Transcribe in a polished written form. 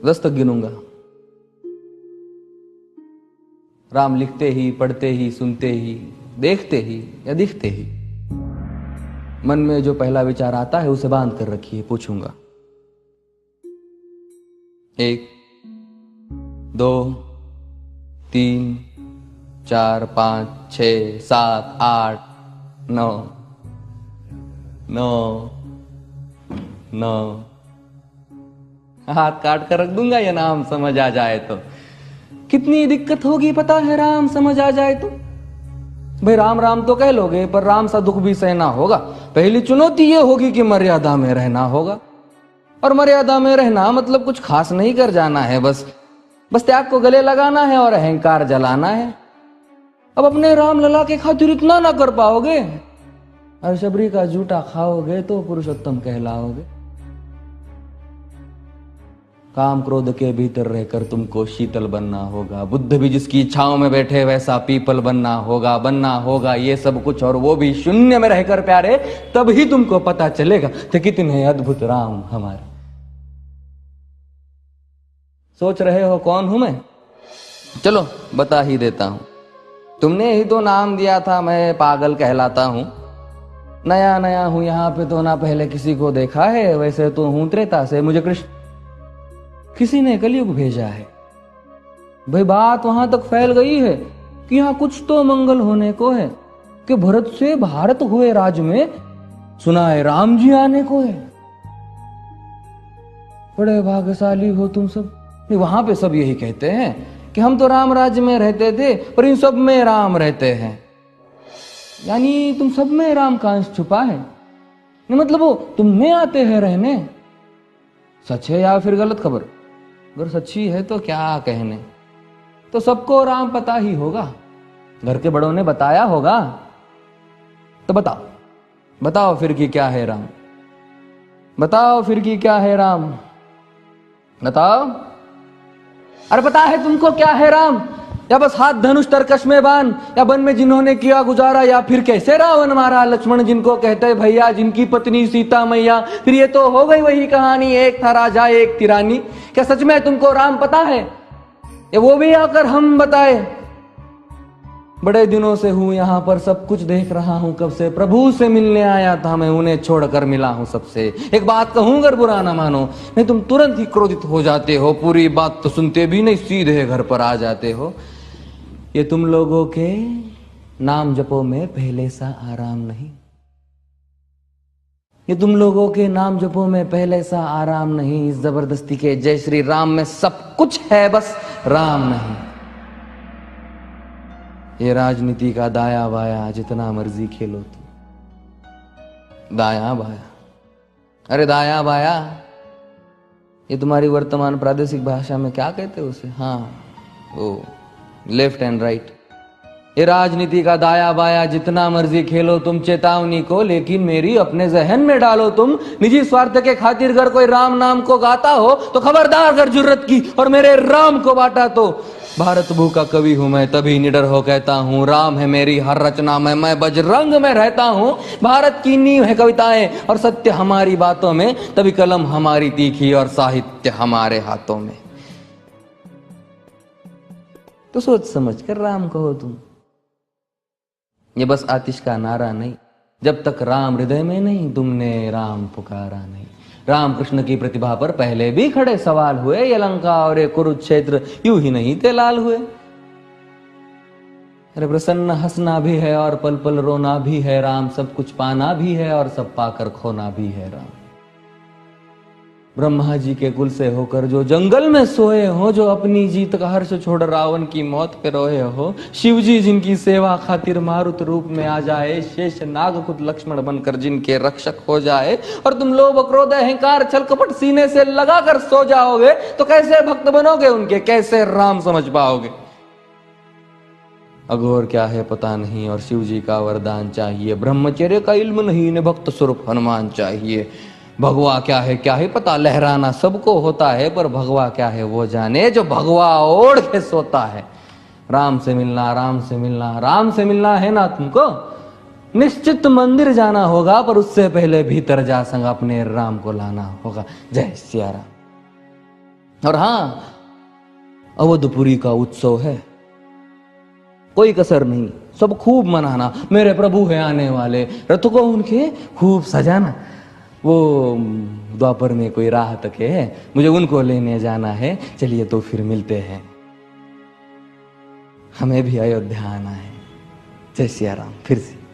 10 तक गिनूंगा। राम लिखते ही, पढ़ते ही, सुनते ही, देखते ही या दिखते ही मन में जो पहला विचार आता है उसे बांध कर रखिए। पूछूंगा 1 2 3 4 5 6 7 8 9 9 9। हाथ काट कर रख दूंगा ये नाम समझ आ जाए तो। कितनी दिक्कत होगी पता है राम समझ आ जाए तो। भाई राम राम तो कह लोगे पर राम सा दुख भी सहना होगा। पहली चुनौती ये होगी कि मर्यादा में रहना होगा। और मर्यादा में रहना मतलब कुछ खास नहीं कर जाना है, बस त्याग को गले लगाना है और अहंकार जलाना है। अब अपने राम लला के खातिर इतना ना कर पाओगे और शबरी का जूठा खाओगे तो पुरुषोत्तम कहलाओगे। काम क्रोध के भीतर रहकर तुमको शीतल बनना होगा। बुद्ध भी जिसकी इच्छाओं में बैठे वैसा पीपल बनना होगा ये सब कुछ, और वो भी शून्य में रहकर प्यारे। तभी तुमको पता चलेगा कि कितने अद्भुत राम हमारे। सोच रहे हो कौन हूं मैं? चलो बता ही देता हूं। तुमने ही तो नाम दिया था मैं पागल कहलाता हूं। नया नया हूं यहाँ पे तो ना पहले किसी को देखा है। वैसे तो हूं त्रेता से, मुझे कृष्ण किसी ने कलयुग भेजा है। भाई बात वहां तक फैल गई है कि यहाँ कुछ तो मंगल होने को है कि भरत से भारत हुए राज में सुना है राम जी आने को है। बड़े भाग्यशाली हो तुम सब। वहां पे सब यही कहते हैं कि हम तो राम राज्य में रहते थे पर इन सब में राम रहते हैं। यानी तुम सब में राम का अंश छुपा है। मतलब वो तुम में आते हैं रहने। सच है या फिर गलत खबर? अगर सच्ची है तो क्या कहने। तो सबको राम पता ही होगा, घर के बड़ों ने बताया होगा। तो बताओ फिर कि क्या है राम। बताओ फिर कि क्या है राम। बताओ। अरे पता है तुमको क्या है राम? या बस हाथ धनुष तरकश में बांध, या वन में जिन्होंने किया गुजारा, या फिर कैसे रावण मारा लक्ष्मण जिनको कहते भैया, जिनकी पत्नी सीता मैया। फिर ये तो हो गई वही कहानी, एक था राजा एक थी रानी। क्या सच में तुमको राम पता है? या वो भी आकर हम बताए? बड़े दिनों से हूं यहां पर, सब कुछ देख रहा हूं कब से। प्रभु से मिलने आया था मैं, उन्हें छोड़कर मिला हूं सबसे। एक बात कहूं अगर बुरा ना मानो, नहीं तुम तुरंत ही क्रोधित हो जाते हो। पूरी बात तो सुनते भी नहीं, सीधे घर पर आ जाते हो। ये तुम लोगों के नाम जपो में पहले सा आराम नहीं। ये तुम लोगों के नाम जपो में पहले सा आराम नहीं। इस जबरदस्ती के जय श्री राम में सब कुछ है, बस राम नहीं। ये राजनीति का दाया बाया जितना मर्जी खेलो तुम। दाया बाया, अरे दाया बाया ये तुम्हारी वर्तमान प्रादेशिक भाषा में क्या कहते हो उसे? हाँ वो लेफ्ट एंड राइट। ये राजनीति का दाया बाया जितना मर्जी खेलो तुम चेतावनी को, लेकिन मेरी अपने जहन में डालो तुम। निजी स्वार्थ के खातिर अगर कोई राम नाम को गाता हो तो खबरदार अगर जुर्रत की और मेरे राम को बांटा तो। भारत भू का कवि हूं मैं, तभी निडर हो कहता हूं राम है मेरी हर रचना में। मैं बजरंग में रहता हूं, भारत की नींव है कविताएं और सत्य हमारी बातों में। तभी कलम हमारी तीखी और साहित्य हमारे हाथों में। तो सोच समझ कर राम कहो तुम। ये बस आतिश का नारा नहीं, जब तक राम हृदय में नहीं तुमने राम पुकारा नहीं। राम कृष्ण की प्रतिभा पर पहले भी खड़े सवाल हुए। ये लंका और ये कुरुक्षेत्र यूं ही नहीं थे लाल हुए। अरे प्रसन्न हंसना भी है और पल पल रोना भी है राम। सब कुछ पाना भी है और सब पाकर खोना भी है राम। ब्रह्मा जी के कुल से होकर जो जंगल में सोए हो, जो अपनी जीत का हर्ष छोड़ रावण की मौत पे रोए हो। शिव जी जिनकी सेवा खातिर मारुत रूप में आ जाए। शेष नाग खुद लक्ष्मण बनकर जिनके रक्षक हो जाए। और तुम लोभ क्रोध अहंकार छल कपट सीने से लगा कर सो जाओगे तो कैसे भक्त बनोगे उनके, कैसे राम समझ पाओगे? अघोर क्या है पता नहीं और शिव जी का वरदान चाहिए। ब्रह्मचर्य का इल्म नहीं ने भक्त स्वरूप हनुमान चाहिए। भगवा क्या है पता, लहराना सबको होता है पर भगवा क्या है वो जाने जो भगवा ओढ़ के सोता है। राम से मिलना, राम से मिलना, राम से मिलना है ना तुमको? निश्चित मंदिर जाना होगा पर उससे पहले भीतर जा संग अपने राम को लाना होगा। जय सिया राम। और हाँ, अवधपुरी का उत्सव है, कोई कसर नहीं, सब खूब मनाना। मेरे प्रभु है आने वाले, रथ को उनके खूब सजाना। वो द्वापर में कोई राह तक है, मुझे उनको लेने जाना है। चलिए तो फिर मिलते हैं, हमें भी अयोध्या आना है। जय सिया राम। फिर से